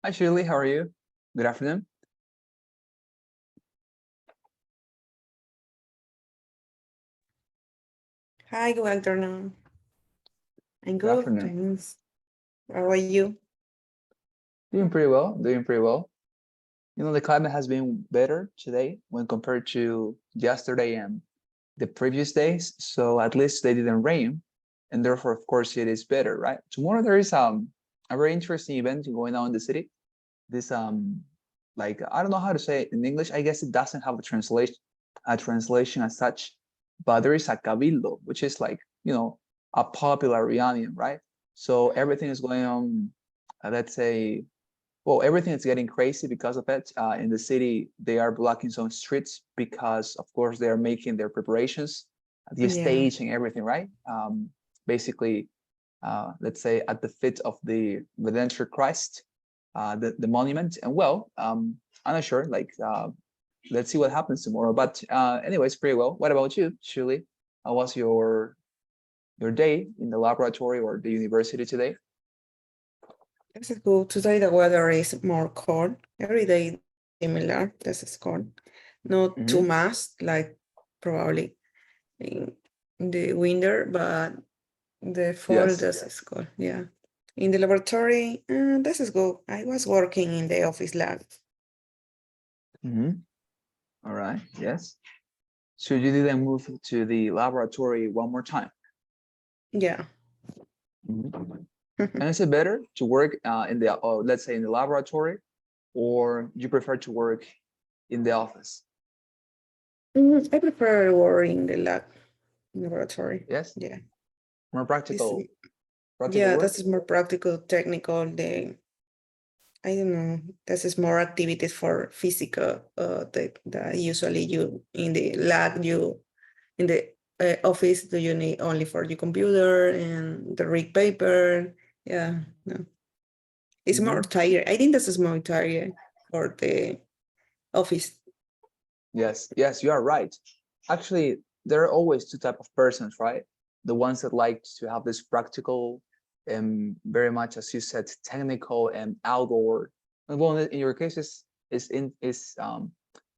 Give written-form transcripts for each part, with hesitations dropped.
Hi, Shirley. How are you? Good afternoon. Hi, good afternoon. I'm Good good, afternoon. thanks. How are you? Doing pretty well. Doing pretty well. The climate has been better today when compared to yesterday and the previous days. So at least they didn't rain, and therefore, of course, it is better, right? Tomorrow there is a very interesting event going on in the city. This like I don't know how to say it in English. I guess it doesn't have a translation as such, but there is a cabildo, which is like a popular reunion, right? So everything is going on. Let's say, well, everything is getting crazy because of it. In the city, they are blocking some streets because, of course, they are making their preparations, the Yeah, stage and everything, right? Basically, let's say at the feet of the Redemptor Christ, the monument. And well, I'm not sure. Let's see what happens tomorrow. But anyways, pretty well. What about you, Shirley? How was your day in the laboratory or the university today? this is good. Today the weather is more cold. Every day similar. This is cold. Not too Mm-hmm. much, like probably in the winter, but the fall, Yes. this is cold. Yeah. In the laboratory, this is good. I was working in the office lab. Mm-hmm. All right. Yes. So you didn't move to the laboratory one more time. Yeah. Mhm. And is it better to work in the, let's say, in the laboratory, or you prefer to work in the office? I prefer work in the lab laboratory. Yes, Yeah. more This, practical yeah, work. this is more practical, technical. I don't know. This is more activities for physical. That usually you in the lab, you in the office, do you need only for your computer and the read paper? Yeah, no, it's more Hmm. tired. I think this is more tired for the office. Yes, yes, you are right. Actually, there are always two type of persons, right? The ones that like to have this practical and very much, as you said, technical and outdoor. And well, in your case, is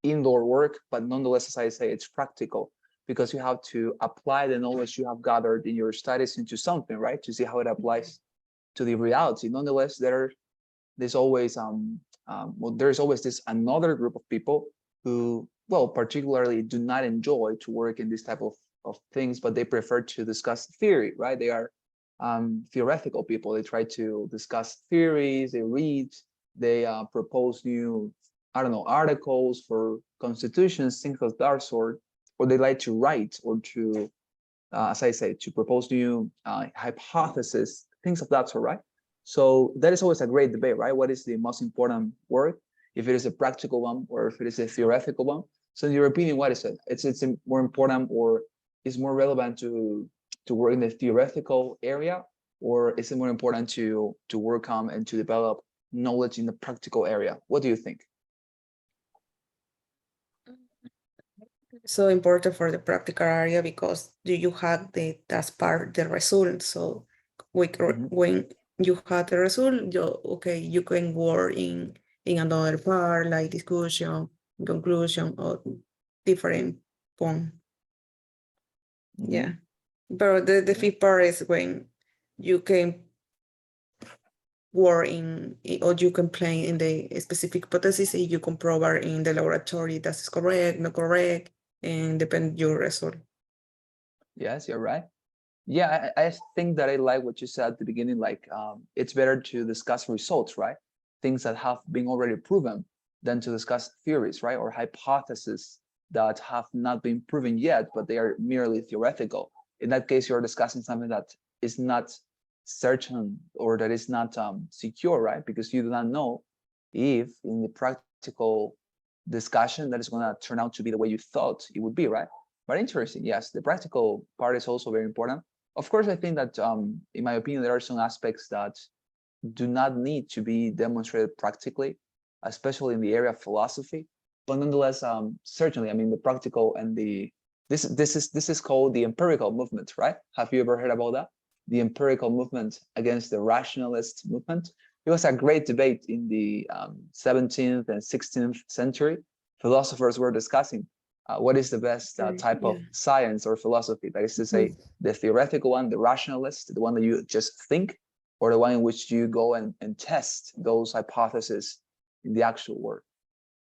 indoor work, but nonetheless, as I say, it's practical because you have to apply the knowledge you have gathered in your studies into something, right? To see how it applies to the reality. Nonetheless, there's always well, there's always this another group of people who, well, particularly do not enjoy to work in this type of things, but they prefer to discuss theory, right? They are theoretical people. They try to discuss theories, they read, they propose new, I don't know, articles for constitutions, things of that sort, or they like to write or to, as I say, to propose new hypotheses, things of that sort, right? So that is always a great debate, right? What is the most important work? If it is a practical one or if it is a theoretical one. So in your opinion, what is it? It's more important or is more relevant to work in the theoretical area, or is it more important to work on and to develop knowledge in the practical area? What do you think? So important for the practical area because do you have the that's part the result. So Mm-hmm. when you have the result, you can work in another part like discussion, conclusion, or different point. Mm-hmm. Yeah. But the Yeah. fifth part is when you can work or you can play in the specific hypothesis and you can prove it in the laboratory that's correct, not correct, and depend your result. Yes, you're right. Yeah, I think that I like what you said at the beginning. Like, it's better to discuss results, right? Things that have been already proven than to discuss theories, right? Or hypotheses that have not been proven yet, but they are merely theoretical. In that case, you're discussing something that is not certain or that is not secure, right? Because you do not know if in the practical discussion that is going to turn out to be the way you thought it would be, right? But interesting, yes, the practical part is also very important. Of course, I think that, in my opinion, there are some aspects that do not need to be demonstrated practically, especially in the area of philosophy. But nonetheless, certainly, I mean, the practical and this is called the empirical movement, right? Have you ever heard about that? The empirical movement against the rationalist movement. it was a great debate in the 17th and 16th century. Philosophers were discussing what is the best type Yeah. of science or philosophy. That is to say, Mhm. the theoretical one, the rationalist, the one that you just think, or the one in which you go and test those hypotheses in the actual world,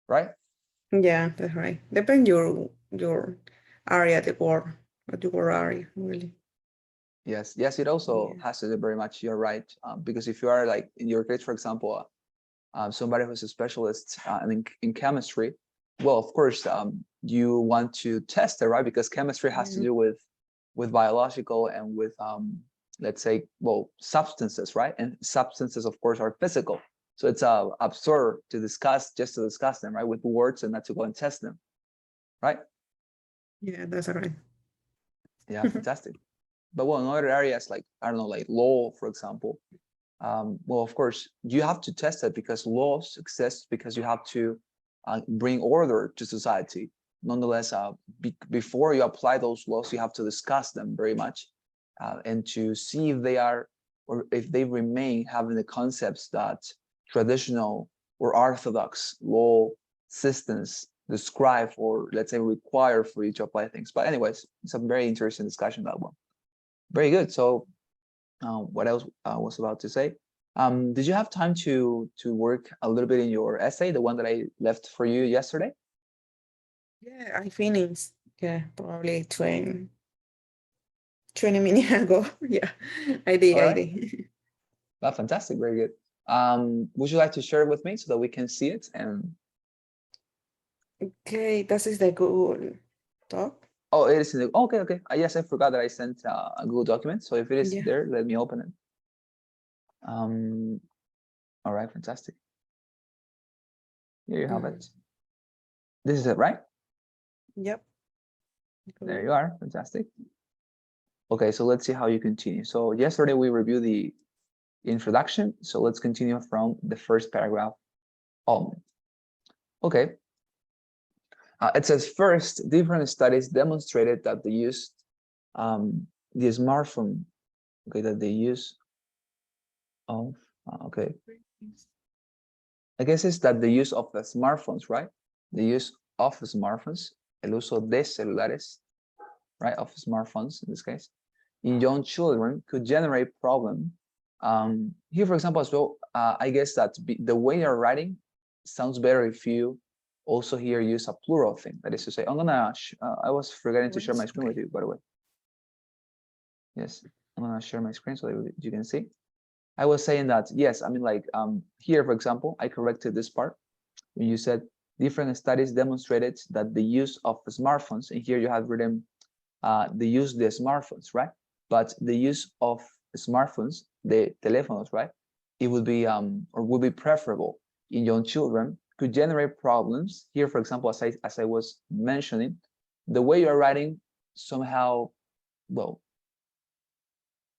right? Yeah, that's right. Depend your area, the work, your area, really. Yes, yes, it also Yeah. has to do very much, you're right. Because if you are like, in your case, for example, somebody who's a specialist in chemistry, well, of course, you want to test it, right? Because chemistry has to Yeah. do with biological and with, let's say, well, substances, right? And substances, of course, are physical. So it's absurd to discuss, just to discuss them, right? With words and not to go and test them, right? Yeah, that's right. Yeah, fantastic. But well, in other areas, like, I don't know, like law, for example, well, of course, you have to test it because laws exist because you have to bring order to society. Nonetheless, before you apply those laws, you have to discuss them very much and to see if they are, or if they remain having the concepts that traditional or orthodox law systems describe, or let's say require for you to apply things. But anyways, it's a very interesting discussion, that one. Very good. So what else I was about to say? Did you have time to work a little bit in your essay, the one that I left for you yesterday? Yeah, I finished. Yeah, probably 20 minutes ago. Yeah, I did. All I right. did. Well, fantastic. Very good. Would you like to share it with me so that we can see it? And Okay, das ist der Google Doc. oh, it is in the, okay, okay. Yes, I forgot that I sent a Google document. So if it is Yeah. there, let me open it. All right, fantastic. Here you have it. This is it, right? Yep. There you are. Fantastic. Okay, so let's see how you continue. So yesterday we reviewed the introduction. So let's continue from the first paragraph on. Okay. It says first, different studies demonstrated that the use, the smartphone, okay, that the use of, okay, I guess it's that the use of the smartphones, right? The use of smartphones, el uso de celulares, right, of smartphones in this case, in young children could generate problem. Here, for example, as well, I guess that the way you're writing sounds better if you also here use a plural thing. That is to say, I was forgetting to share my screen with you, by the way. Yes, I'm gonna share my screen so that you can see. I was saying that, yes, I mean, like here, for example, I corrected this part when you said different studies demonstrated that the use of smartphones, and here you have written the use the smartphones, right? But the use of smartphones, the telephones, right? It would be or would be preferable in young children, could generate problems. Here, for example, as I was mentioning, the way you're writing somehow, well,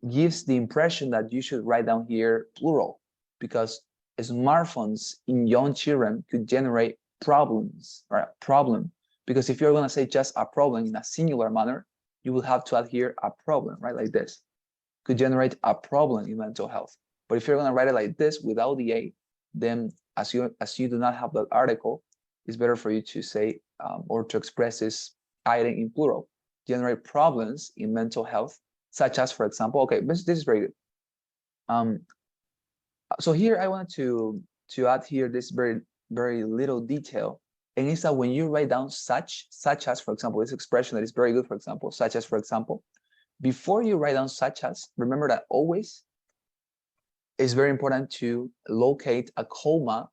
gives the impression that you should write down here plural, because smartphones in young children could generate problems, right? Problem. Because if you're going to say just a problem in a singular manner, you will have to add here a problem, right? Like this. Could generate a problem in mental health. But if you're going to write it like this without the A, then as you do not have that article, it's better for you to say or to express this item in plural. Generate problems in mental health, such as, for example, okay, this is very good. So here I want to add here this very little detail, and it's that when you write down such as, for example, this expression that is very good, for example, such as, for example, before you write down such as, remember that always it's very important to locate a comma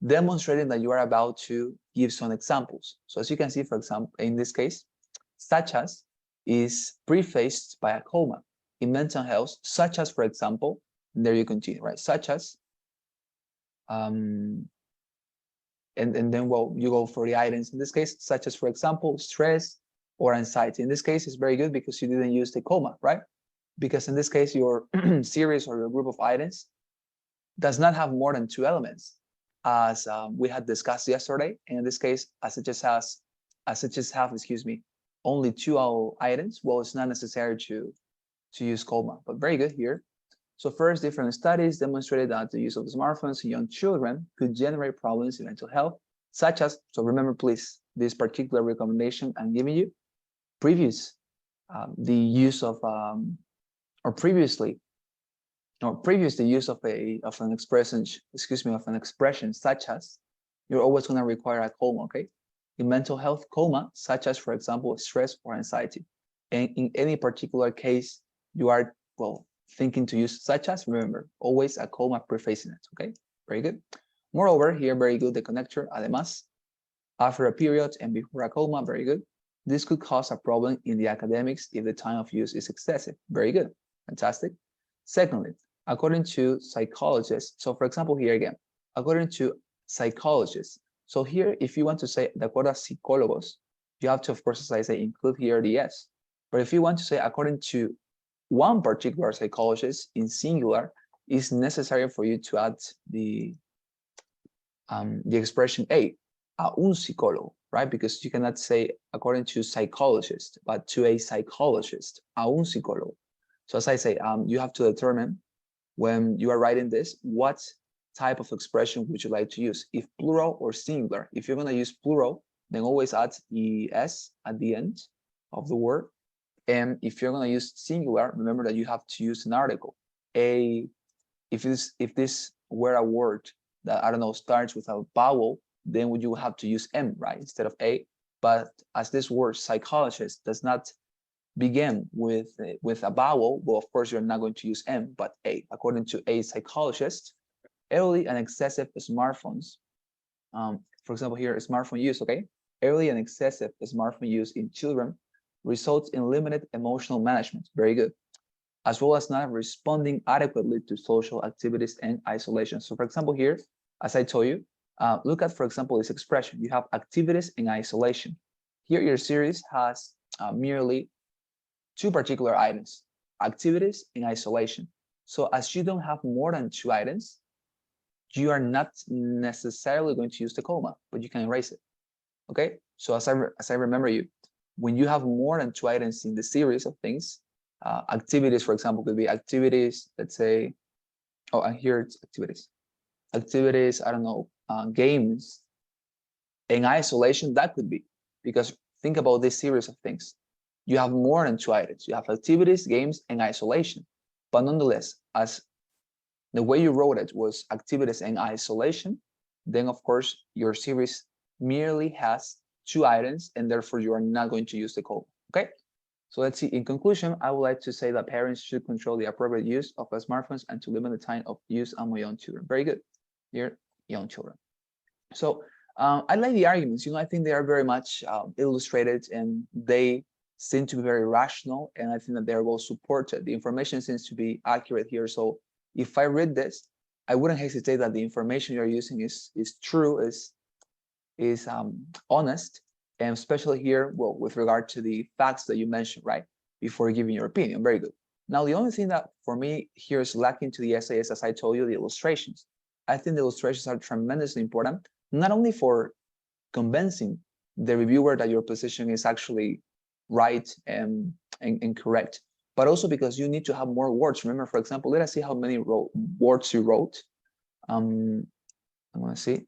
demonstrating that you are about to give some examples. So as you can see, for example, in this case, such as is prefaced by a comma. In mental health, such as, for example, there you continue, right? Such as, and then, well, you go for the items. In this case, such as, for example, stress or anxiety. In this case, it's very good because you didn't use the comma, right? Because in this case, your series or your group of items does not have more than two elements, as we had discussed yesterday. And in this case, as it just have, excuse me, only two items, well, it's not necessary to use comma, but very good here. So first, different studies demonstrated that the use of smartphones in young children could generate problems in mental health, such as, so remember please, this particular recommendation I'm giving you, previous, the use of, or previously, or previous the use of an expression, of an expression such as, you're always going to require a comma, okay? In mental health, comma, such as, for example, stress or anxiety. And in any particular case, you are, well, thinking to use such as, remember, always a comma prefacing it, okay? Very good. Moreover, here, very good, the connector, además, after a period and before a comma, very good. This could cause a problem in the academics if the time of use is excessive. Very good, fantastic. Secondly, according to psychologists, so for example, here again, according to psychologists, so here, if you want to say, de acuerdo a psicólogos, you have to, of course, as I say, include here the S. But if you want to say, according to one particular psychologist in singular, it's necessary for you to add the expression a un psicólogo, right? Because you cannot say according to psychologist, but to a psychologist, a un psicólogo. So as I say, you have to determine when you are writing this, what type of expression would you like to use? If plural or singular. If you're going to use plural, then always add the S at the end of the word. And if you're going to use singular, remember that you have to use an article. If this were a word that, I don't know, starts with a vowel, then you have to use M, right, instead of A. But as this word psychologist does not begin with a vowel, well, of course, you're not going to use M, but A. According to a psychologist, early and excessive smartphones, for example, here, smartphone use, okay? Early and excessive smartphone use in children results in limited emotional management, very good, as well as not responding adequately to social activities and isolation. So for example, here, as I told you, look at, for example, this expression. You have activities and isolation. Here, your series has merely two particular items, activities and isolation. So as you don't have more than two items, you are not necessarily going to use the comma, but you can erase it, okay? So as I remember you, when you have more than two items in the series of things, activities, for example, could be activities, let's say, oh, and here it's activities. Activities, I don't know, games. In isolation, that could be, because think about this series of things. You have more than two items. You have activities, games, and isolation. But nonetheless, as the way you wrote it was activities and isolation, then of course, your series merely has two items, and therefore you are not going to use the comma, okay? So let's see, in conclusion, I would like to say that parents should control the appropriate use of smartphones and to limit the time of use among young children. Very good, here, young children. So I like the arguments, I think they are very much illustrated and they seem to be very rational, and I think that they're well supported. The information seems to be accurate here. So if I read this, I wouldn't hesitate that the information you're using is true, is honest, and especially here, well, with regard to the facts that you mentioned, right, before giving your opinion. Very good. Now, the only thing that for me here is lacking to the essay is, as I told you, the illustrations. I think the illustrations are tremendously important, not only for convincing the reviewer that your position is actually right and correct, but also because you need to have more words. Remember, for example, let us see how many words you wrote. I want to see.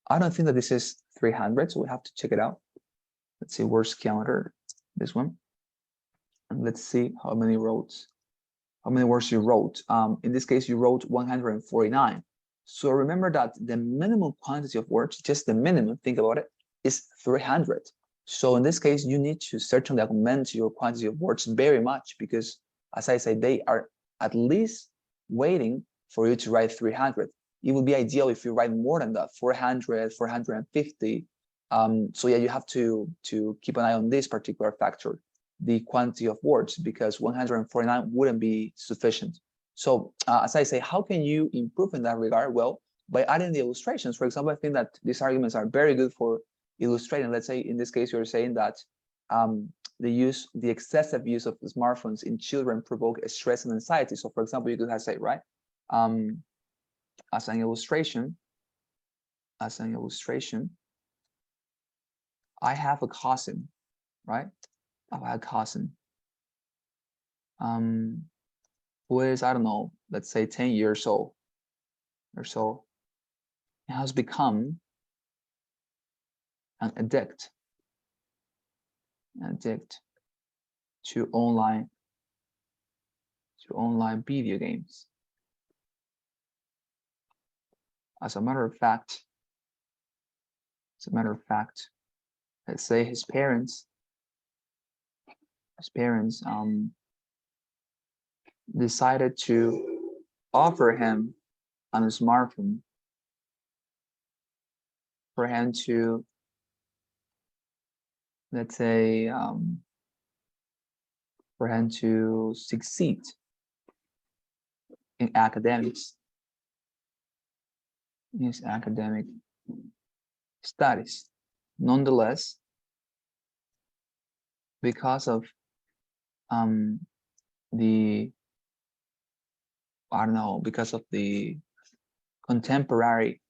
I don't think that this is 300, so we have to check it out. Let's see, words calendar, this one. And let's see how many words you wrote. In this case, you wrote 149. So remember that the minimum quantity of words, just the minimum, think about it, is 300. So in this case, you need to certainly augment your quantity of words very much because, as I say, they are at least waiting for you to write 300. It would be ideal if you write more than that, 400, 450. So yeah, you have to keep an eye on this particular factor, the quantity of words, because 149 wouldn't be sufficient. So as I say, how can you improve in that regard? Well, by adding the illustrations. For example, I think that these arguments are very good for illustrating. Let's say in this case, you're saying that the excessive use of smartphones in children provoke stress and anxiety. So for example, you could have said, right, as an illustration, I have a cousin, right? I have a cousin who who is, I don't know, let's say 10 years old or so, has become an addict to online video games. As a matter of fact, let's say his parents decided to offer him on a smartphone for him to, let's say, for him to succeed in academics, in his academic studies. Nonetheless, because of because of the contemporary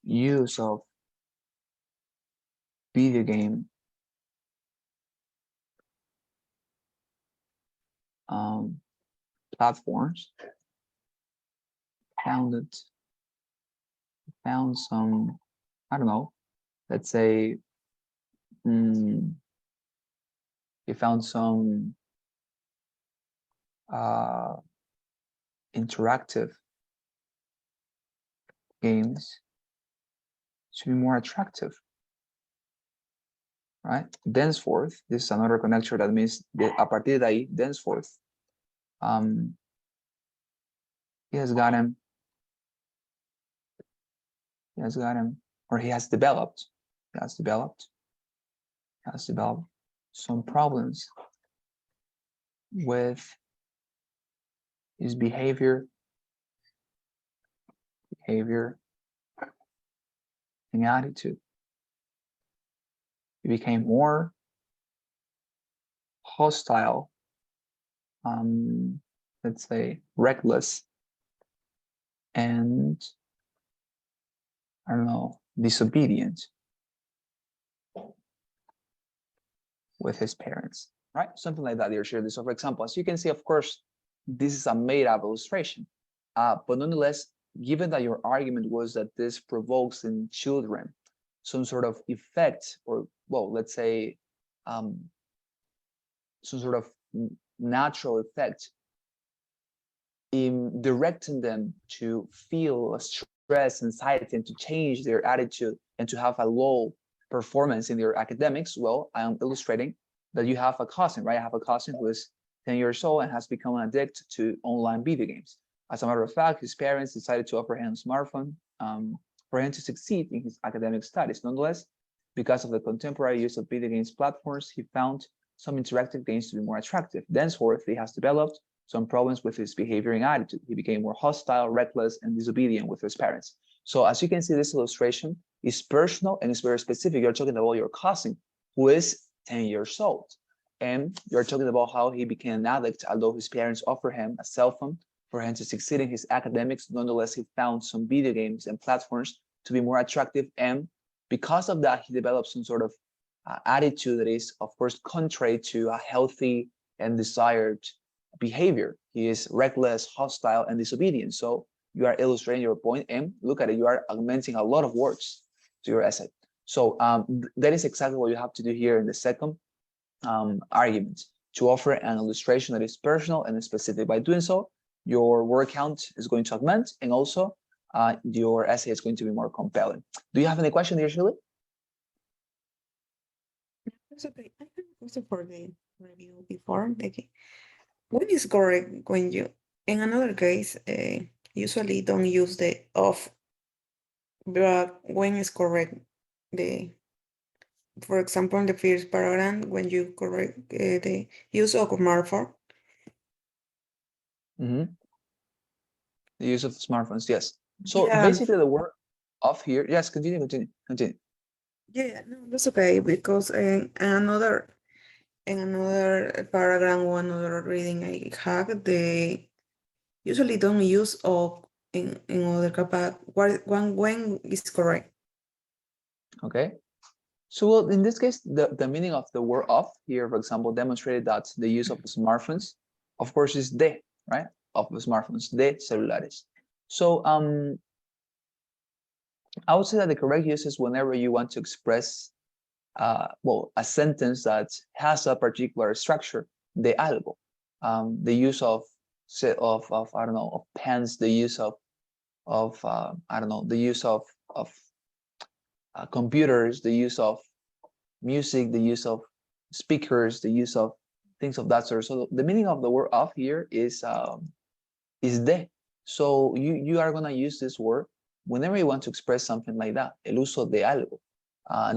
use of video game platforms, found some, I don't know, let's say he found some interactive games to be more attractive, right? Thenceforth, this is another connector that means a partir de ahí, thenceforth, he has developed some problems with his behavior and attitude. He became more hostile, let's say reckless, and I don't know, disobedient with his parents, right? Something like that, dear Shirley. So for example, as you can see, of course, this is a made-up illustration, but nonetheless, given that your argument was that this provokes in children some sort of effect, or well, let's say some sort of natural effect in directing them to feel stress, anxiety, and to change their attitude and to have a low performance in their academics, well, I am illustrating that you have a cousin, right? I have a cousin who is 10 years old and has become an addict to online video games. As a matter of fact, his parents decided to offer him a smartphone for him to succeed in his academic studies. Nonetheless, because of the contemporary use of video games platforms, he found some interactive games to be more attractive. Thenceforth, he has developed some problems with his behavior and attitude. He became more hostile, reckless, and disobedient with his parents. So as you can see, this illustration is personal and it's very specific. You're talking about your cousin who is 10 years old. And you're talking about how he became an addict, although his parents offered him a cell phone for him to succeed in his academics. Nonetheless, he found some video games and platforms to be more attractive. And because of that, he developed some sort of attitude that is, of course, contrary to a healthy and desired behavior. He is reckless, hostile, and disobedient. So you are illustrating your point, and look at it, you are augmenting a lot of words to your essay. So that is exactly what you have to do here in the second argument, to offer an illustration that is personal and specific. By doing so, your word count is going to augment, and also your essay is going to be more compelling. Do you have any question here, Shirley? That's okay. I have a question for the review before. Okay. When is correct when you, in another case, usually don't use the off, but when is correct the, for example, in the first paragraph, when you correct the use of smartphone? The use of smartphones, yes. So Yeah. basically the word off here, yes, continue. Yeah, no, that's okay, because in another paragraph or another reading I have, they usually don't use of in other capa. When is correct? Okay. So well, in this case, the meaning of the word of here, for example, demonstrated that the use of smartphones, of course, is de, right? Of the smartphones, de celulares. So I would say that the correct use is whenever you want to express well, a sentence that has a particular structure, de algo. The use of I don't know, of pens, the use of I don't know, the use of computers, the use of music, the use of speakers, the use of things of that sort. So the meaning of the word of here is de. So you are gonna use this word whenever you want to express something like that. El uso de algo,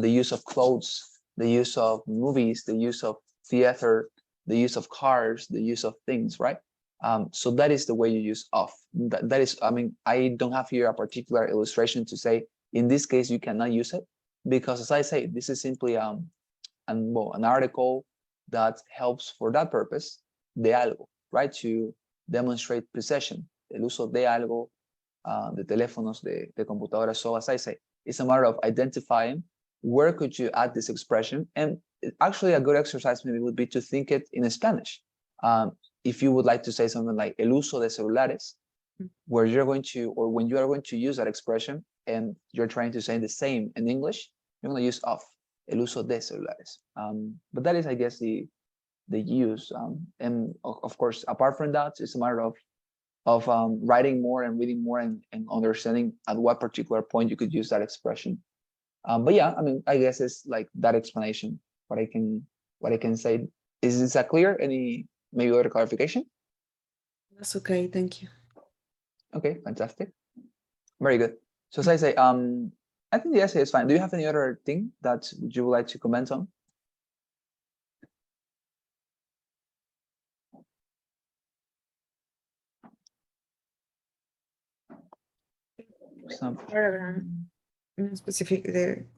the use of clothes, the use of movies, the use of theater, the use of cars, the use of things, right? So that is the way you use of. That is, I mean, I don't have here a particular illustration to say, in this case, you cannot use it, because as I say, this is simply an article that helps for that purpose, de algo, right? To demonstrate possession, el uso de algo, de teléfonos, de computadoras. So as I say, it's a matter of identifying where could you add this expression. And actually a good exercise maybe would be to think it in Spanish. If you would like to say something like el uso de celulares, where you're going to, or when you are going to use that expression and you're trying to say the same in English, you're going to use of, el uso de celulares. But that is, I guess, the use. And of course, apart from that, it's a matter of writing more and reading more and understanding at what particular point you could use that expression. But yeah, I mean, I guess it's like that explanation. What I can say. Is that clear? Any maybe other clarification? That's okay, thank you. Okay, fantastic. Very good. So as I say, I think the essay is fine. Do you have any other thing that you would like to comment on? In specific,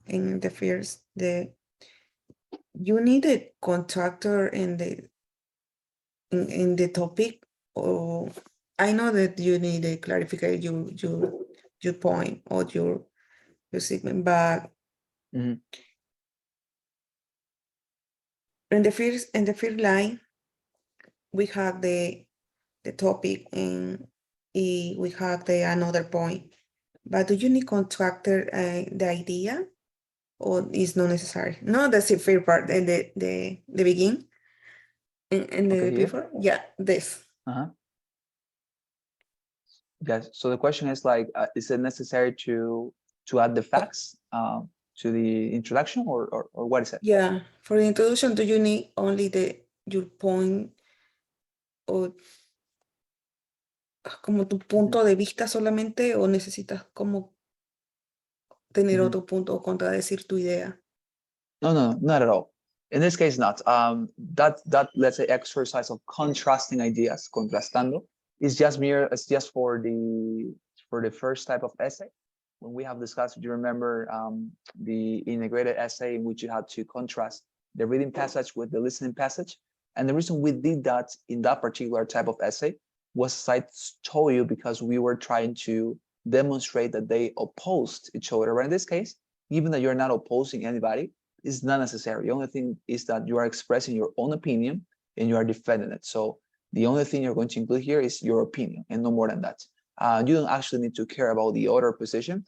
in the first, you need a contractor in the topic, or I know that you need to clarify your point or your segment, but Mhm. in the first line, we have the topic and we have the another point. But do you need contractor the idea, or is not necessary? No, that's the first part, and the begin and the Okay, here. before. Yeah, this. Yes. So the question is like, is it necessary to add the facts to the introduction, or what is it? Yeah, for the introduction, do you need only your point o como tu punto de vista solamente, o necesitas como tener otro punto o contradecir tu idea? No, not at all. In this case, not. That let's say exercise of contrasting ideas, contrastando, is just it's just for the first type of essay. When we have discussed, do you remember the integrated essay in which you had to contrast the reading passage with the listening passage? And the reason we did that in that particular type of essay was, as I told you, because we were trying to demonstrate that they opposed each other. But in this case, even that you're not opposing anybody, it's not necessary. The only thing is that you are expressing your own opinion and you are defending it. So the only thing you're going to include here is your opinion and no more than that. You don't actually need to care about the other position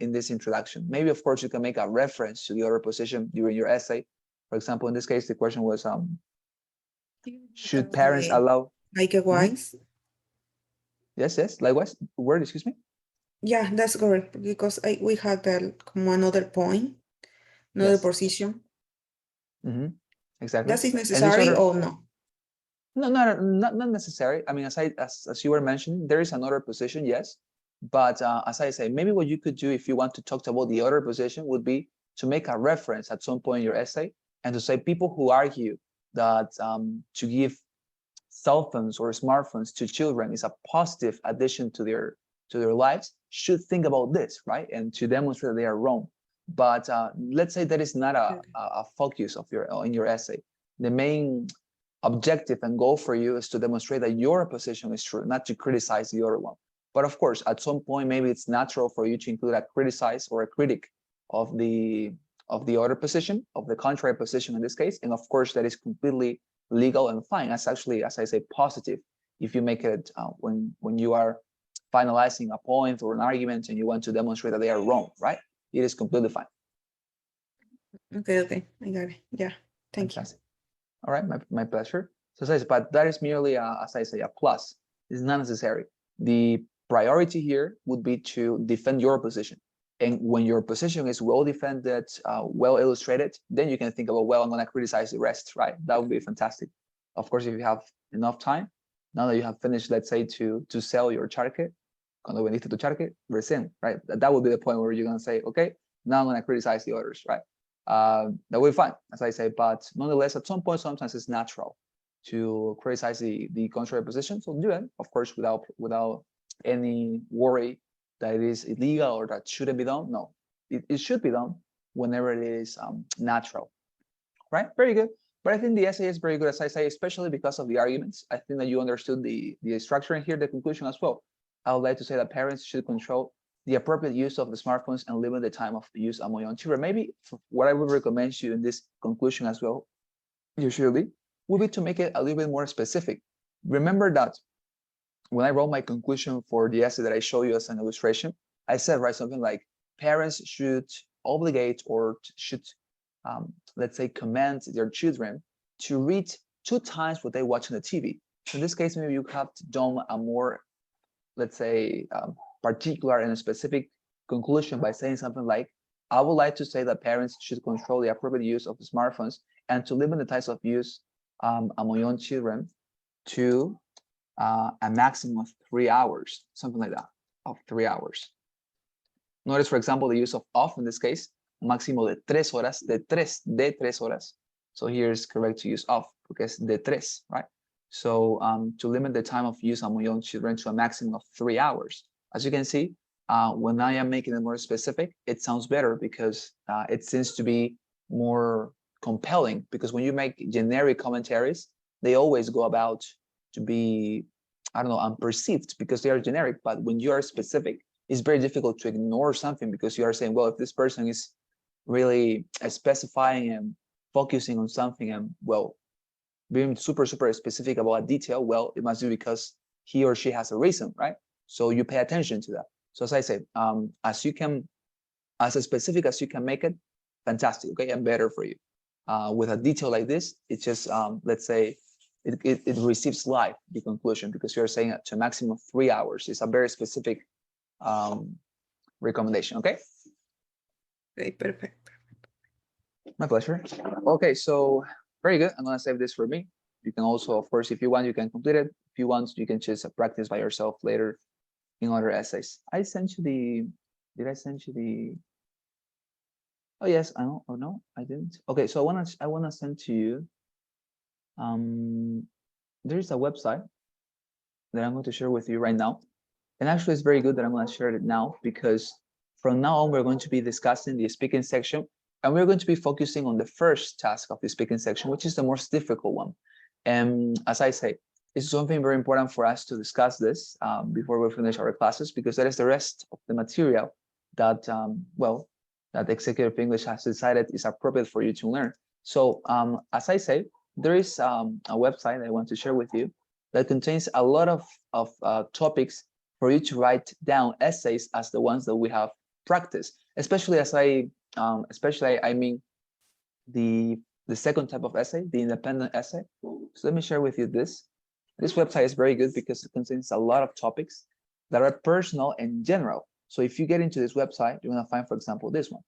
in this introduction. Maybe, of course, you can make a reference to the other position during your essay. For example, in this case, the question was, should parents allow... Likewise? Yes, likewise. Word, excuse me? Yeah, that's correct, because we had como another point, another position. Exactly. That is necessary or no? No, not necessary. I mean, as you were mentioning, there is another position, yes. But as I say, maybe what you could do if you want to talk about the other position would be to make a reference at some point in your essay and to say people who argue that to give cell phones or smartphones to children is a positive addition to their lives should think about this, right? And to demonstrate that they are wrong. But let's say that is not a focus of in your essay. The main objective and goal for you is to demonstrate that your position is true, not to criticize the other one. But of course, at some point, maybe it's natural for you to include a criticize or a critic of the of the other position, of the contrary position in this case. And of course, that is completely legal and fine. That's actually, as I say, positive. If you make it when you are finalizing a point or an argument and you want to demonstrate that they are wrong, right? It is completely fine. Okay, I got it. Yeah, thank you. All right, my pleasure. So, but that is merely, as I say, a plus. It's not necessary. The priority here would be to defend your position. And when your position is well defended, well illustrated, then you can think about, well, I'm going to criticize the rest, right? That would be fantastic. Of course, if you have enough time, now that you have finished, let's say, to sell your charque, cuando vendiste tu charque, recién, right? That would be the point where you're going to say, okay, now I'm going to criticize the others, right? That will be fine, as I say, but nonetheless, at some point, sometimes it's natural to criticize the contrary position. So do it, of course, without any worry that it is illegal or that shouldn't be done. No, it should be done whenever it is natural, right? Very good. But I think the essay is very good, as I say, especially because of the arguments. I think that you understood the structure and here the conclusion as well. I would like to say that parents should control the appropriate use of the smartphones and limit the time of use among young children. Maybe what I would recommend you in this conclusion as well, usually, would be to make it a little bit more specific. Remember that when I wrote my conclusion for the essay that I show you as an illustration, I said, right, something like parents should obligate or should, let's say, command their children to read 2 times what they watch on the TV. So in this case, maybe you have done a more, let's say, particular and specific conclusion by saying something like, I would like to say that parents should control the appropriate use of the smartphones and to limit the types of use among young children to a maximum of 3 hours, something like that, of 3 hours. Notice, for example, the use of off in this case, máximo de 3 horas, de 3 horas. So here's correct to use off because de 3, right? So to limit the time of use among young children to a maximum of 3 hours. As you can see, when I am making it more specific, it sounds better because it seems to be more compelling, because when you make generic commentaries, they always go about to be, I don't know, unperceived because they are generic. But when you are specific, it's very difficult to ignore something because you are saying, well, if this person is really specifying and focusing on something and, well, being super specific about a detail, well, it must be because he or she has a reason, right? So you pay attention to that. So as I say, as specific as you can make it, fantastic, okay, and better for you. With a detail like this, it's just, let's say, it receives life, the conclusion, because you're saying to a maximum of 3 hours. It's a very specific recommendation, okay? Okay, perfect. My pleasure. Okay, so very good. I'm gonna save this for me. You can also, of course, if you want, you can complete it. If you want, you can just practice by yourself later in other essays. I sent you the, did I send you the, oh yes, I know, oh no, I didn't. Okay, so I wanna send to you, there's a website that I'm going to share with you right now. And actually it's very good that I'm going to share it now, because from now on, we're going to be discussing the speaking section, and we're going to be focusing on the first task of the speaking section, which is the most difficult one. And as I say, it's something very important for us to discuss this before we finish our classes, because that is the rest of the material that, well, that Executive English has decided is appropriate for you to learn. So as I say, there is a website I want to share with you that contains a lot of topics for you to write down essays as the ones that we have practiced, especially as I mean the second type of essay, the independent essay. So let me share with you this. This website is very good because it contains a lot of topics that are personal and general. So if you get into this website, you're gonna find, for example, this one.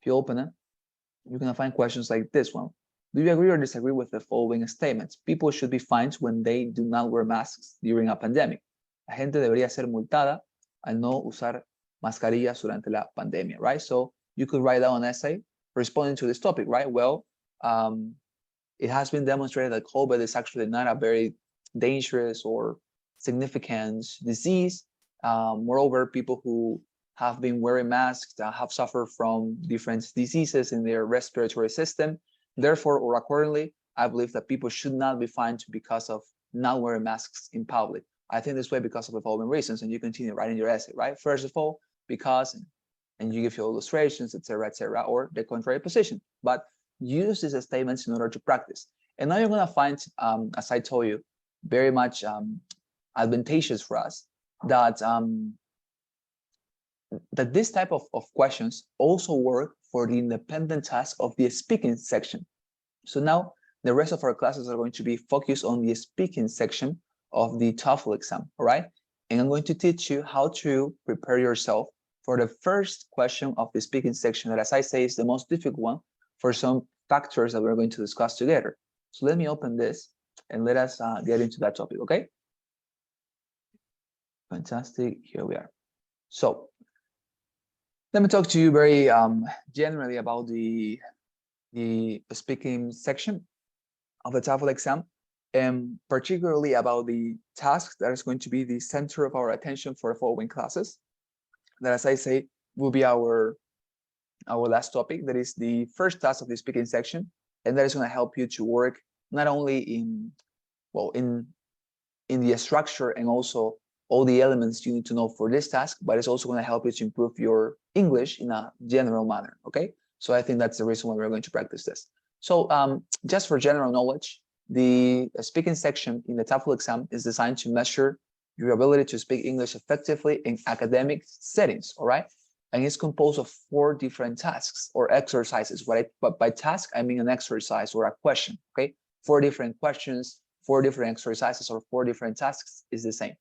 If you open it, you're gonna find questions like this one. Do you agree or disagree with the following statements? People should be fined when they do not wear masks during a pandemic. La gente debería ser multada al no usar mascarillas durante la pandemia, right? So you could write down an essay responding to this topic, right? Well, it has been demonstrated that COVID is actually not a very dangerous or significant disease. Moreover, people who have been wearing masks have suffered from different diseases in their respiratory system. Therefore, or accordingly, I believe that people should not be fined because of not wearing masks in public. I think this way because of the following reasons, and you continue writing your essay, right? First of all, because and you give your illustrations, etc., or the contrary position. But use these statements in order to practice. And now you're going to find, as I told you, very much advantageous for us that that this type of questions also work for the independent task of the speaking section. So now the rest of our classes are going to be focused on the speaking section of the TOEFL exam, all right? And I'm going to teach you how to prepare yourself for the first question of the speaking section that, as I say, is the most difficult one for some factors that we're going to discuss together. So let me open this and let us get into that topic, okay? Fantastic, here we are. So let me talk to you very generally about the speaking section of the TOEFL exam, and particularly about the task that is going to be the center of our attention for the following classes. That, as I say, will be our last topic. That is the first task of the speaking section, and that is going to help you to work not only in the structure and also all the elements you need to know for this task, but it's also going to help you to improve your English in a general manner, okay? So I think that's the reason why we're going to practice this. So just for general knowledge, the speaking section in the TOEFL exam is designed to measure your ability to speak English effectively in academic settings, all right? And it's composed of 4 different tasks or exercises. But by task, I mean an exercise or a question, okay? 4 different questions, 4 different exercises, or 4 different tasks is the same.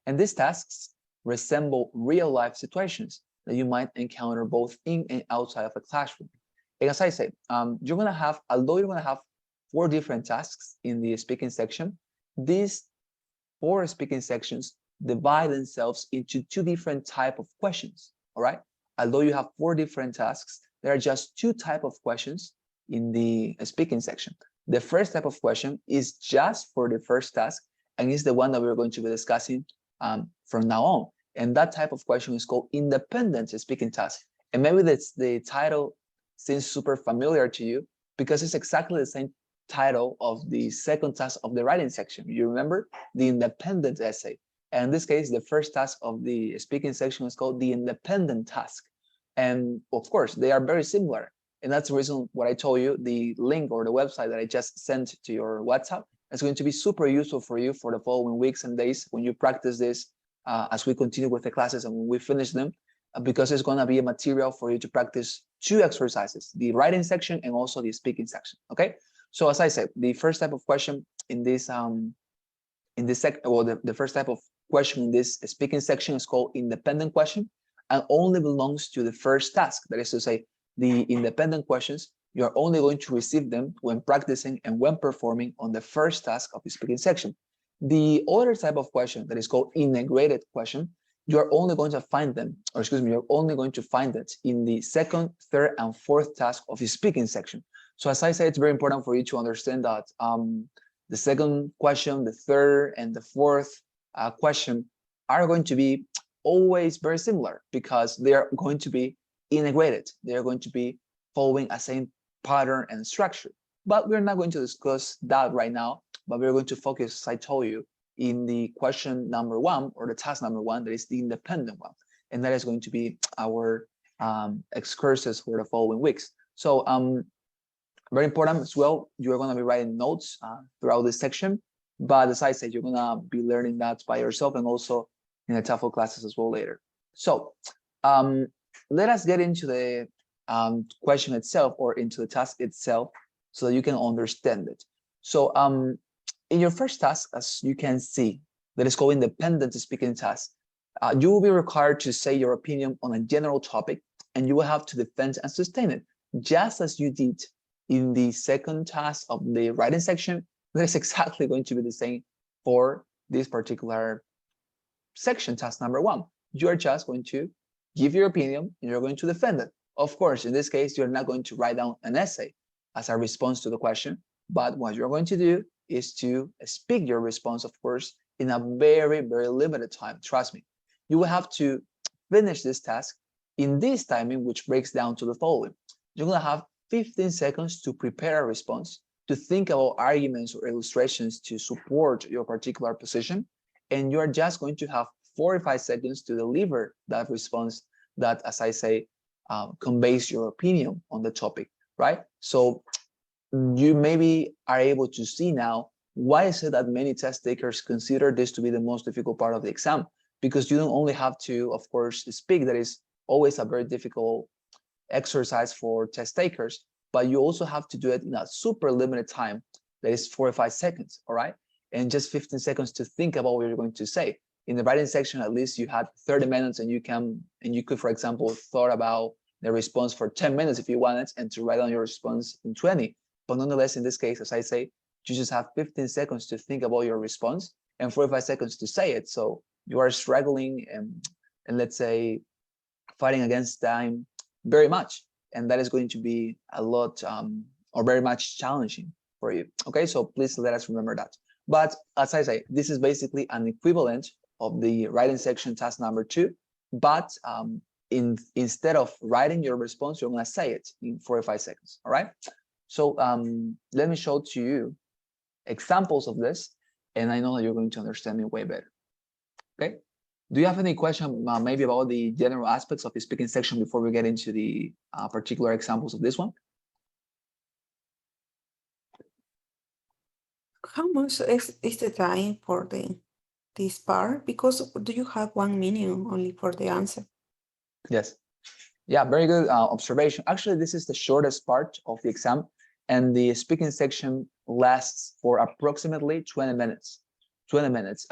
And these tasks resemble real-life situations that you might encounter both in and outside of a classroom. And as I said, you're going to have, although you're going to have 4 different tasks in the speaking section, these 4 speaking sections divide themselves into 2 different types of questions, all right? Although you have 4 different tasks, there are just 2 types of questions in the speaking section. The first type of question is just for the first task, and is the one that we're going to be discussing from now on. And that type of question is called independent speaking task. And maybe that's the title seems super familiar to you because it's exactly the same title of the second task of the writing section. You remember the independent essay. And in this case, the first task of the speaking section is called the independent task. And of course, they are very similar. And that's the reason what I told you, the link or the website that I just sent to your WhatsApp is going to be super useful for you for the following weeks and days when you practice this as we continue with the classes and when we finish them, because it's going to be a material for you to practice 2 exercises, the writing section and also the speaking section, okay? So as I said, the first type of question in this, the first type of question in this speaking section is called independent question and only belongs to the first task. That is to say, the independent questions, you are only going to receive them when practicing and when performing on the first task of the speaking section. The other type of question that is called integrated question, you are only going to find them, or excuse me, you're only going to find it in the second, third, and fourth task of the speaking section. So as I say, it's very important for you to understand that the second question, the third, and the fourth question are going to be always very similar because they are going to be integrated. They are going to be following a same pattern and structure. But we're not going to discuss that right now, but we're going to focus, as I told you, in the question number 1 or the task number 1, that is the independent one. And that is going to be our excursus for the following weeks. So very important as well, you're going to be writing notes throughout this section. But as I said, you're going to be learning that by yourself and also in the TOEFL classes as well later. So let us get into the question itself or into the task itself so that you can understand it. So in your first task, as you can see, that is called independent speaking task, you will be required to say your opinion on a general topic and you will have to defend and sustain it, just as you did in the second task of the writing section. That is exactly going to be the same for this particular section, task number 1. You are just going to give your opinion and you're going to defend it. Of course, in this case, you're not going to write down an essay as a response to the question, but what you're going to do is to speak your response, of course, in a very, very limited time. Trust me. You will have to finish this task in this timing, which breaks down to the following. You're going to have 15 seconds to prepare a response, to think about arguments or illustrations to support your particular position, and you're just going to have 45 seconds to deliver that response that, as I say, conveys your opinion on the topic, right? So you maybe are able to see now why is it that many test takers consider this to be the most difficult part of the exam, because you don't only have to, of course, speak. That is always a very difficult exercise for test takers, but you also have to do it in a super limited time, that is 45 seconds, all right? And just 15 seconds to think about what you're going to say. In the writing section, at least you had 30 minutes and you could, for example, thought about the response for 10 minutes if you wanted, and to write down your response in 20. But nonetheless, in this case, as I say, you just have 15 seconds to think about your response and 45 seconds to say it. So you are struggling and let's say fighting against time very much. And that is going to be a lot or very much challenging for you. Okay, so please let us remember that. But as I say, this is basically an equivalent of the writing section task number 2. But instead of writing your response, you're going to say it in 45 seconds. All right. So let me show to you examples of this, and I know that you're going to understand me way better. Okay. Do you have any question maybe about the general aspects of the speaking section before we get into the particular examples of this one? How much is the time for this part? Because do you have 1 minute only for the answer? Yes. Yeah, very good observation. Actually, this is the shortest part of the exam, and the speaking section lasts for approximately 20 minutes. 20 minutes.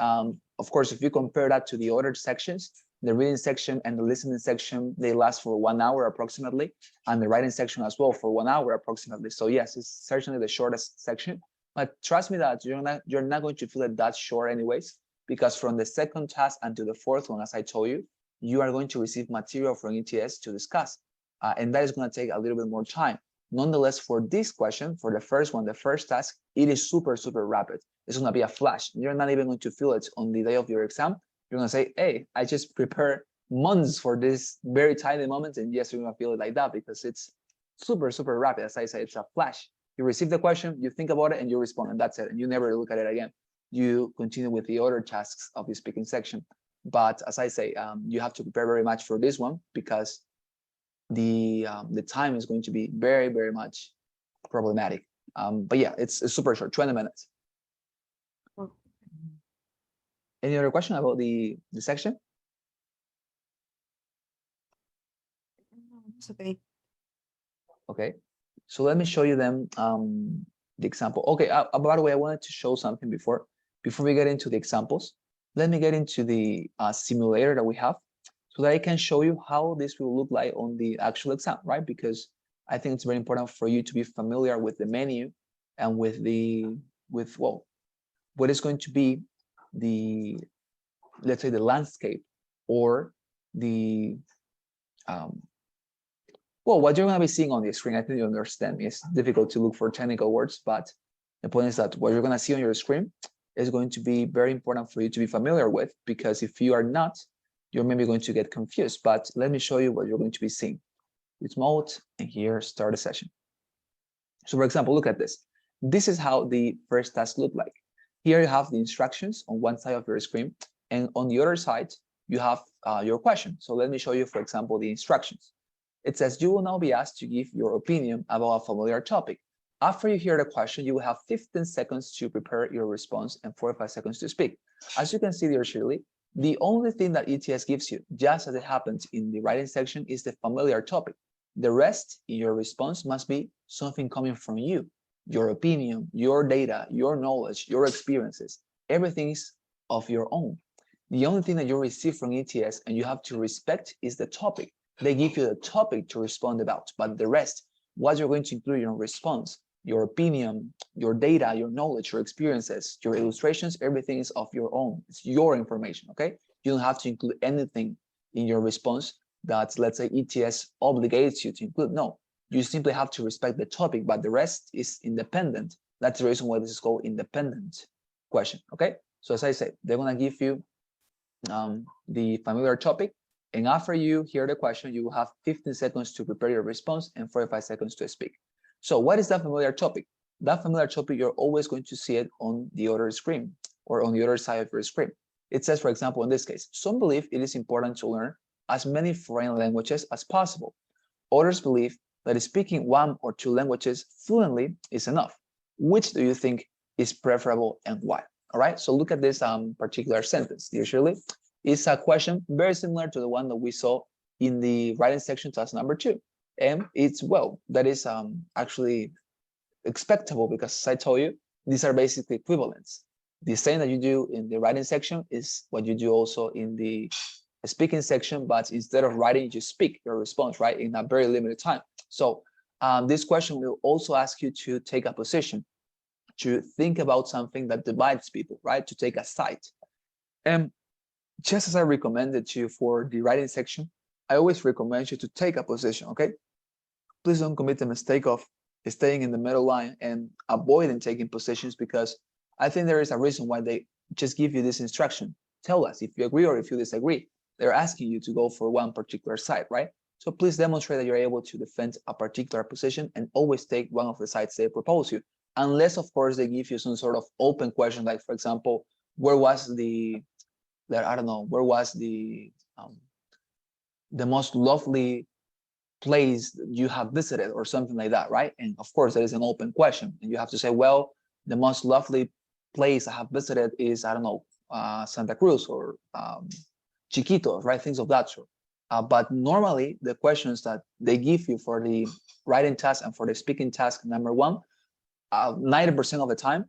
Of course, if you compare that to the other sections, the reading section and the listening section, they last for 1 hour approximately, and the writing section as well for 1 hour approximately. So yes, it's certainly the shortest section. But trust me that you're not going to feel it that short anyways, because from the second task until the fourth one, as I told you, you are going to receive material from ETS to discuss. And that is going to take a little bit more time. Nonetheless, for this question, for the first one, the first task, it is super, super rapid. It's going to be a flash. You're not even going to feel it on the day of your exam. You're going to say, hey, I just prepared months for this very tiny moment. And yes, you're going to feel it like that because it's super, super rapid. As I say, it's a flash. You receive the question, you think about it, and you respond, and that's it. And you never look at it again. You continue with the other tasks of the speaking section. But as I say, you have to prepare very much for this one because the time is going to be very, very much problematic. But yeah, it's super short, 20 minutes. Any other question about the section? It's okay. Okay, so let me show you them the example. Okay, by the way, I wanted to show something before we get into the examples. Let me get into the simulator that we have so that I can show you how this will look like on the actual exam, right? Because I think it's very important for you to be familiar with the menu and with what is going to be the, let's say, the landscape or the what you're going to be seeing on the screen. I think you understand me. It's difficult to look for technical words, but the point is that what you're going to see on your screen is going to be very important for you to be familiar with, because if you are not, you're maybe going to get confused. But let me show you what you're going to be seeing. It's mode, and here, start a session. So for example, look at this. This is how the first task looked like. Here you have the instructions on one side of your screen, and on the other side, you have your question. So let me show you, for example, the instructions. It says you will now be asked to give your opinion about a familiar topic. After you hear the question, you will have 15 seconds to prepare your response and 45 seconds to speak. As you can see there, Shirley, the only thing that ETS gives you, just as it happens in the writing section, is the familiar topic. The rest in your response must be something coming from you, your opinion, your data, your knowledge, your experiences. Everything is of your own. The only thing that you receive from ETS and you have to respect is the topic. They give you the topic to respond about, but the rest, what you're going to include in your response, your opinion, your data, your knowledge, your experiences, your illustrations, everything is of your own. It's your information, okay? You don't have to include anything in your response that, let's say, ETS obligates you to include. No, you simply have to respect the topic, but the rest is independent. That's the reason why this is called independent question, okay? So as I said, they're gonna give you the familiar topic, and after you hear the question, you will have 15 seconds to prepare your response and 45 seconds to speak. So what is that familiar topic? That familiar topic, you're always going to see it on the other screen or on the other side of your screen. It says, for example, in this case, some believe it is important to learn as many foreign languages as possible. Others believe that speaking one or two languages fluently is enough. Which do you think is preferable and why? All right, so look at this particular sentence. Dear Shirley, it's a question very similar to the one that we saw in the writing section, task number 2. And it's, well, that is actually expectable because, as I told you, these are basically equivalents. The same that you do in the writing section is what you do also in the speaking section, but instead of writing, you speak your response, right, in a very limited time. So this question will also ask you to take a position, to think about something that divides people, right, to take a side. And just as I recommended you for the writing section, I always recommend you to take a position, okay? Please don't commit the mistake of staying in the middle line and avoiding taking positions, because I think there is a reason why they just give you this instruction. Tell us if you agree or if you disagree. They're asking you to go for one particular side, right? So please demonstrate that you're able to defend a particular position and always take one of the sides they propose you. Unless, of course, they give you some sort of open question, like, for example, where was the most lovely place you have visited or something like that, right? And of course, that is an open question. And you have to say, well, the most lovely place I have visited is, Santa Cruz or Chiquitos, right? Things of that sort. But normally, the questions that they give you for the writing task and for the speaking task number 1, 90% of the time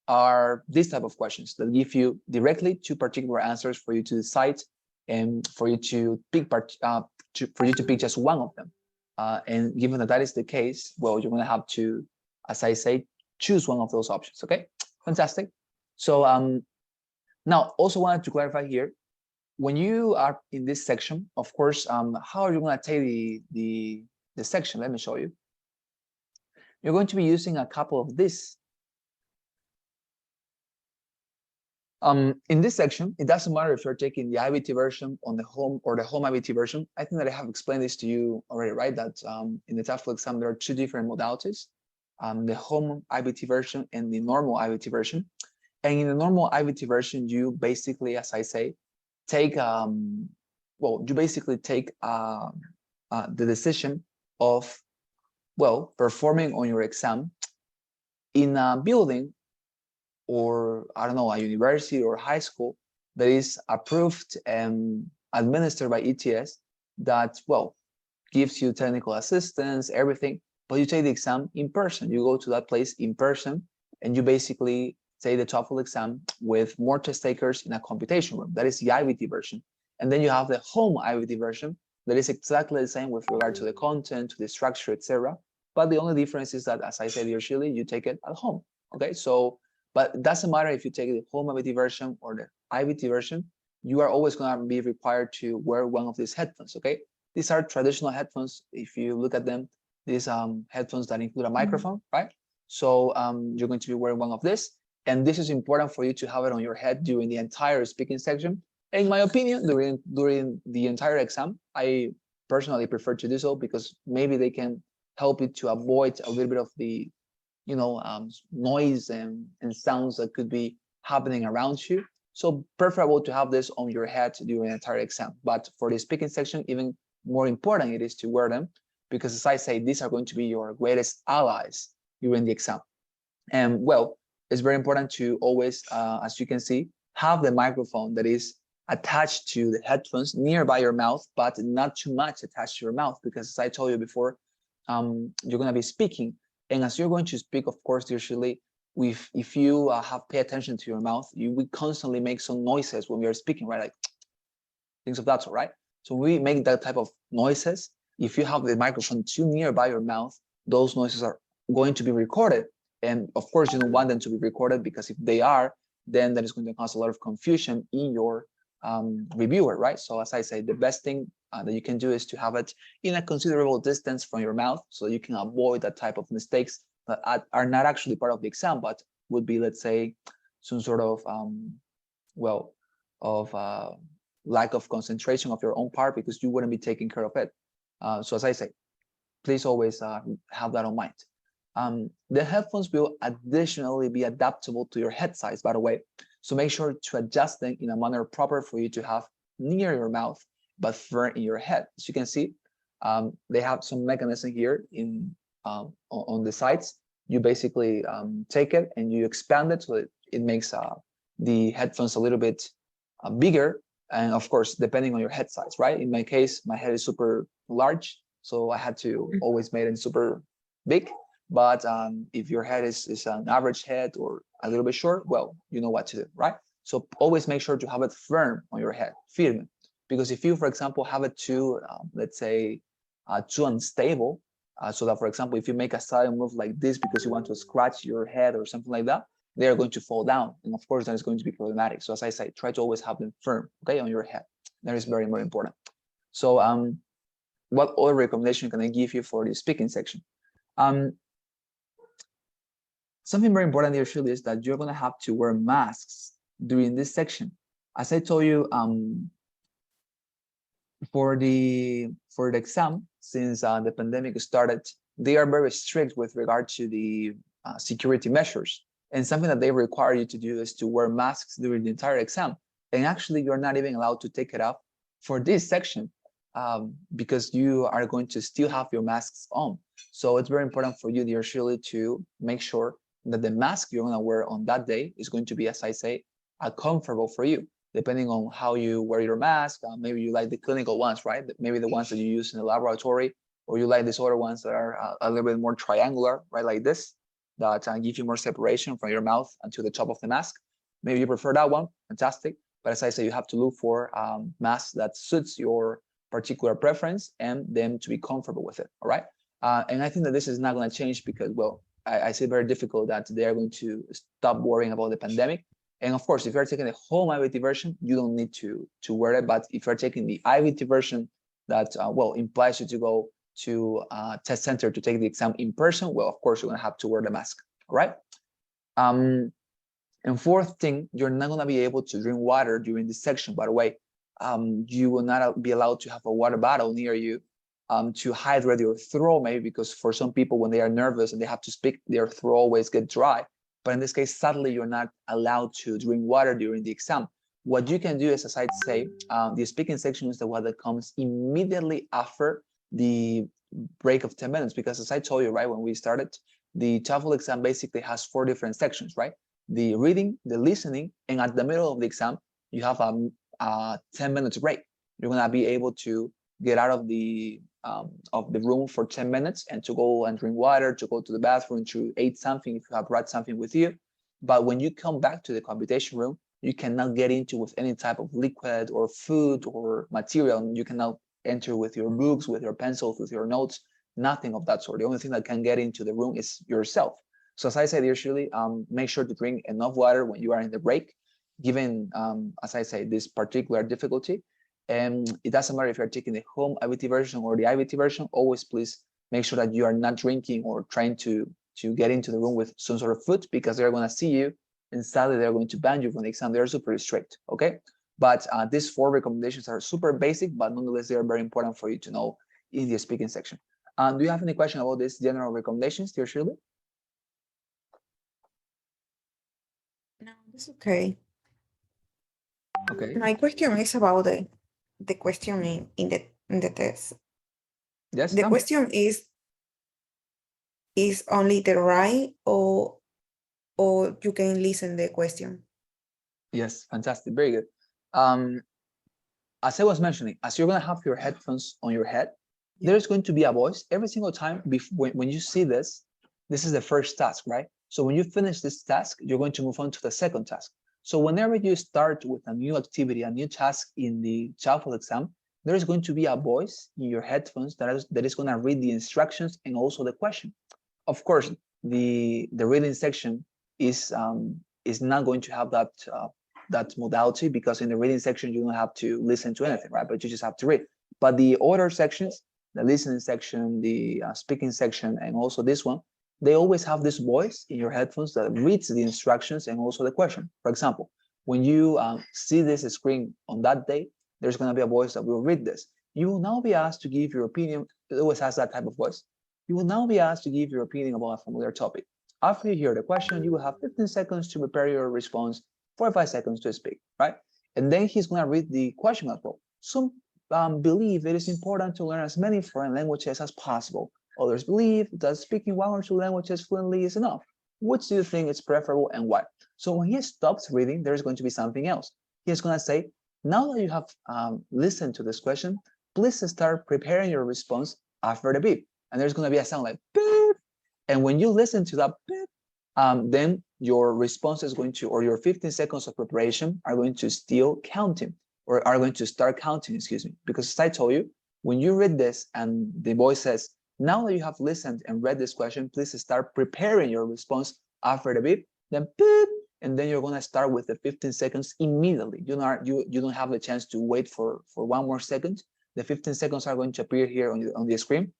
are these type of questions that give you directly 2 particular answers for you to decide and for you to pick just one of them. And given that is the case, well, you're going to have to, as I say, choose one of those options. Okay, fantastic. So now also wanted to clarify here, when you are in this section, of course, how are you going to take the section? Let me show you. You're going to be using a couple of this. In this section, it doesn't matter if you're taking the IBT version on the home or the home IBT version. I think that I have explained this to you already, right? That in the TOEFL exam, there are 2 different modalities, the home IBT version and the normal IBT version. And in the normal IBT version, you basically, as I say, take, you basically take the decision of, performing on your exam in a building or, a university or high school that is approved and administered by ETS that, gives you technical assistance, everything, but you take the exam in person. You go to that place in person and you basically take the TOEFL exam with more test takers in a computation room. That is the IBT version. And then you have the home IBT version that is exactly the same with regard to the content, to the structure, etc. But the only difference is that, as I said usually, you take it at home. Okay, so, but it doesn't matter if you take the home IBT version or the IBT version, you are always going to be required to wear one of these headphones. Okay, these are traditional headphones. If you look at them, these headphones that include a microphone, right? So you're going to be wearing one of this. And this is important for you to have it on your head during the entire speaking section. In my opinion, during the entire exam, I personally prefer to do so because maybe they can help you to avoid a little bit of the, noise and sounds that could be happening around you. So preferable to have this on your head during the entire exam. But for the speaking section, even more important it is to wear them because, as I say, these are going to be your greatest allies during the exam. And it's very important to always, as you can see, have the microphone that is attached to the headphones nearby your mouth, but not too much attached to your mouth, because as I told you before, you're going to be speaking. And as you're going to speak, of course, usually, if you have pay attention to your mouth, you will constantly make some noises when we are speaking, right? Like things of that sort, right? So we make that type of noises. If you have the microphone too nearby your mouth, those noises are going to be recorded. And of course, you don't want them to be recorded because if they are, then that is going to cause a lot of confusion in your reviewer, right? So as I say, the best thing that you can do is to have it in a considerable distance from your mouth so you can avoid that type of mistakes that are not actually part of the exam, but would be, let's say, some sort of, lack of concentration of your own part because you wouldn't be taking care of it. So as I say, please always have that on mind. The headphones will additionally be adaptable to your head size, by the way. So make sure to adjust them in a manner proper for you to have near your mouth, but firm in your head. As you can see, they have some mechanism here in on the sides. You basically take it and you expand it so it makes the headphones a little bit bigger. And of course, depending on your head size, right? In my case, my head is super large, so I had to always make it super big. But if your head is an average head or a little bit short, well, you know what to do, right? So always make sure to have it firm on your head, firme. Because if you, for example, have it too, let's say, too unstable, so that, for example, if you make a sudden move like this because you want to scratch your head or something like that, they are going to fall down. And of course, that is going to be problematic. So as I say, try to always have them firm, okay, on your head. That is very, very important. So what other recommendation can I give you for the speaking section? Something very important here, Shirley, is that you're going to have to wear masks during this section. As I told you, for the exam, since the pandemic started, they are very strict with regard to the security measures. And something that they require you to do is to wear masks during the entire exam. And actually, you're not even allowed to take it off for this section because you are going to still have your masks on. So it's very important for you, dear Shirley, to make sure that the mask you're going to wear on that day is going to be, as I say, comfortable for you, depending on how you wear your mask. Maybe you like the clinical ones, right? Maybe the ones that you use in the laboratory, or you like these other ones that are a little bit more triangular, right? Like this, that give you more separation from your mouth and to the top of the mask. Maybe you prefer that one, fantastic. But as I say, you have to look for masks that suits your particular preference and them to be comfortable with it, all right? And I think that this is not going to change because, well, I see it very difficult that they are going to stop worrying about the pandemic. And of course, if you're taking the home IVT version, you don't need to wear it. But if you're taking the IVT version that, well, implies you to go to test center to take the exam in person, well, of course, you're going to have to wear the mask, all right? And fourth thing, you're not going to be able to drink water during this section. By the way, you will not be allowed to have a water bottle near you to hydrate your throat, maybe because for some people, when they are nervous and they have to speak, their throat always get dry. But in this case, sadly, you're not allowed to drink water during the exam. What you can do is, as I say, the speaking section is the one that comes immediately after the break of 10 minutes. Because as I told you, right, when we started, the TOEFL exam basically has 4 different sections, right? The reading, the listening, and at the middle of the exam, you have a 10 minutes break. You're going to be able to get out of the room for 10 minutes and to go and drink water, to go to the bathroom, to eat something if you have brought something with you. But when you come back to the computation room, you cannot get into with any type of liquid or food or material. You cannot enter with your books, with your pencils, with your notes, nothing of that sort. The only thing that can get into the room is yourself. So as I said, usually make sure to drink enough water when you are in the break, given, as I say, this particular difficulty. And it doesn't matter if you're taking the home IVT version or the IVT version, always please make sure that you are not drinking or trying to get into the room with some sort of food, because they're going to see you and sadly they're going to ban you from the exam. They're super strict, okay? But these 4 recommendations are super basic, but nonetheless, they are very important for you to know in the speaking section. Do you have any question about these general recommendations, dear Shirley? No, that's okay. Okay. My question is about the question in the test. Yes. The question is only the right or you can listen the question? Yes, fantastic, very good. As I was mentioning, as you're going to have your headphones on your head, there's going to be a voice every single time when you see this. This is the first task, right? So when you finish this task, you're going to move on to the second task. So whenever you start with a new activity, a new task in the TOEFL exam, there's going to be a voice in your headphones that is going to read the instructions and also the question. Of course, the reading section is not going to have that modality, because in the reading section you don't have to listen to anything, right? But you just have to read. But the other sections, the listening section, the speaking section, and also this one, they always have this voice in your headphones that reads the instructions and also the question. For example, when you see this screen on that day, there's going to be a voice that will read this. You will now be asked to give your opinion. It always has that type of voice. You will now be asked to give your opinion about a familiar topic. After you hear the question, you will have 15 seconds to prepare your response, 4 or 5 seconds to speak, right? And then he's going to read the question as well. Some believe it is important to learn as many foreign languages as possible. Others believe that speaking one or two languages fluently is enough. Which do you think is preferable and why? So when he stops reading, there's going to be something else. He's going to say, now that you have listened to this question, please start preparing your response after the beep. And there's going to be a sound like beep. And when you listen to that beep, then your response is going to, or your 15 seconds of preparation are going to still counting, or are going to start counting, excuse me. Because as I told you, when you read this and the voice says, now that you have listened and read this question, please start preparing your response after the beep, then beep, and then you're going to start with the 15 seconds immediately. You don't have the chance to wait for one more second. The 15 seconds are going to appear here on the screen.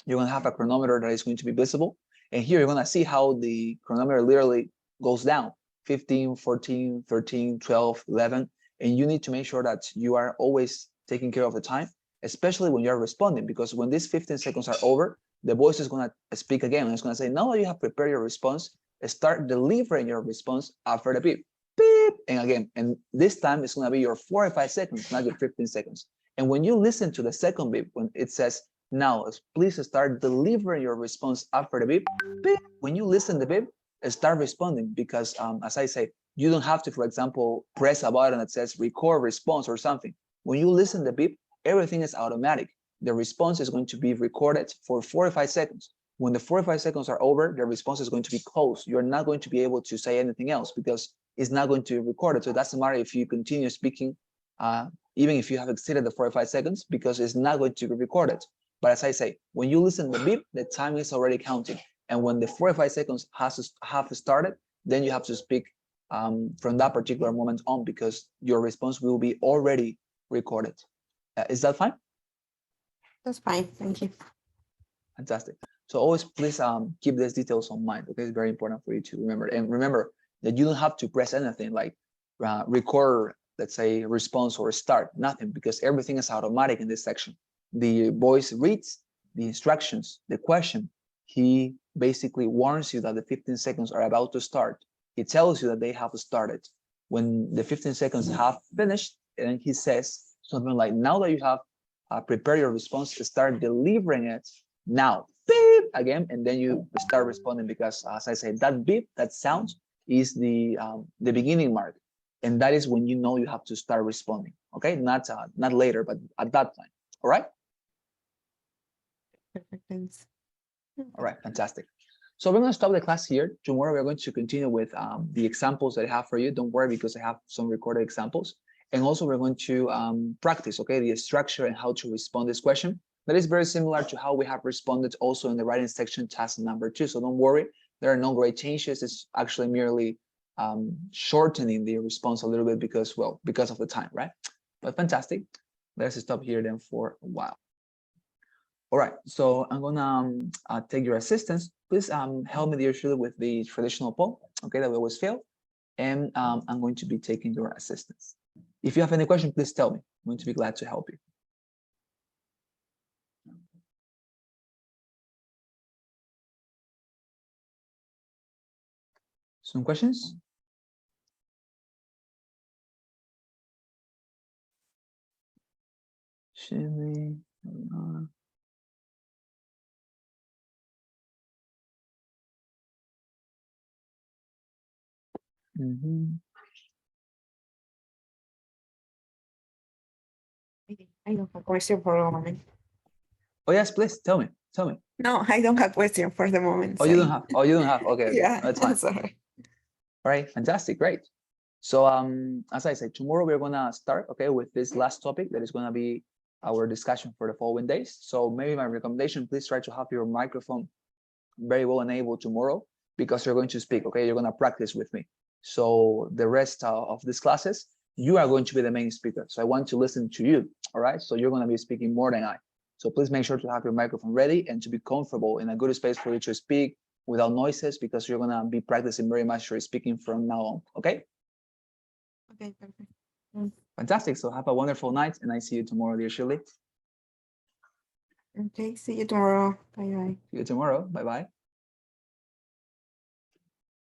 You're going to have a chronometer that is going to be visible. And here you're going to see how the chronometer literally goes down, 15, 14, 13, 12, 11. And you need to make sure that you are always taking care of the time, especially when you're responding, because when these 15 seconds are over, the voice is going to speak again. And it's going to say, now that you have prepared your response, start delivering your response after the beep, beep, and again. And this time it's going to be your 4 or 5 seconds, not your 15 seconds. And when you listen to the second beep, when it says, now please start delivering your response after the beep, beep, when you listen to the beep, start responding, because as I say, you don't have to, for example, press a button that says record response or something. When you listen to the beep, everything is automatic. The response is going to be recorded for 4 or 5 seconds. When the 4 or 5 seconds are over, the response is going to be closed. You're not going to be able to say anything else because it's not going to record it. So it doesn't matter if you continue speaking, even if you have exceeded the 4 or 5 seconds, because it's not going to be recorded. But as I say, when you listen to the beep, the time is already counting. And when the 4 or 5 seconds have started, then you have to speak from that particular moment on, because your response will be already recorded. Is that fine? That's fine. Thank you. Fantastic. So always please keep these details on mind. Okay, it's very important for you to remember. And remember that you don't have to press anything like record, let's say, response or start, nothing, because everything is automatic in this section. The voice reads the instructions, the question. He basically warns you that the 15 seconds are about to start. He tells you that they have started. When the 15 seconds have finished, and he says something like, now that you have prepared your response, start delivering it now. Beep again, and then you start responding, because as I said, that beep, that sound is the beginning mark, and that is when you know you have to start responding. Okay, not later, but at that time. All right. Perfect. Thanks. All right, fantastic. So we're going to stop the class here. Tomorrow we're going to continue with the examples that I have for you. Don't worry, because I have some recorded examples. And also we're going to practice, okay, the structure and how to respond to this question. That is very similar to how we have responded also in the writing section, task number 2. So don't worry, there are no great changes. It's actually merely shortening the response a little bit because, well, because of the time, right? But fantastic. Let's stop here then for a while. All right, so I'm gonna take your assistance. Please help me, dear Shirley, with the traditional poll, okay, that we always fail. And I'm going to be taking your assistance. If you have any question, please tell me. I'm going to be glad to help you. Some questions? Shirley, I don't have a question for the moment. Oh yes, please tell me. Tell me. No, I don't have question for the moment. Oh, you don't have. Oh, you don't have. Okay, okay. Yeah, That's fine. sorry. All right, fantastic, great. So as I said, tomorrow we're gonna start, okay, with this last topic that is gonna be our discussion for the following days. So maybe my recommendation, please try to have your microphone very well enabled tomorrow, because you're going to speak, okay? You're gonna practice with me. So the rest of these classes, you are going to be the main speaker. So I want to listen to you, all right? So you're gonna be speaking more than I. So please make sure to have your microphone ready and to be comfortable in a good space for you to speak without noises, because you're gonna be practicing very much your speaking from now on, okay? Okay, perfect. Fantastic. So have a wonderful night, and I see you tomorrow, dear Shirley. Okay, see you tomorrow. Bye-bye. See you tomorrow. Bye-bye.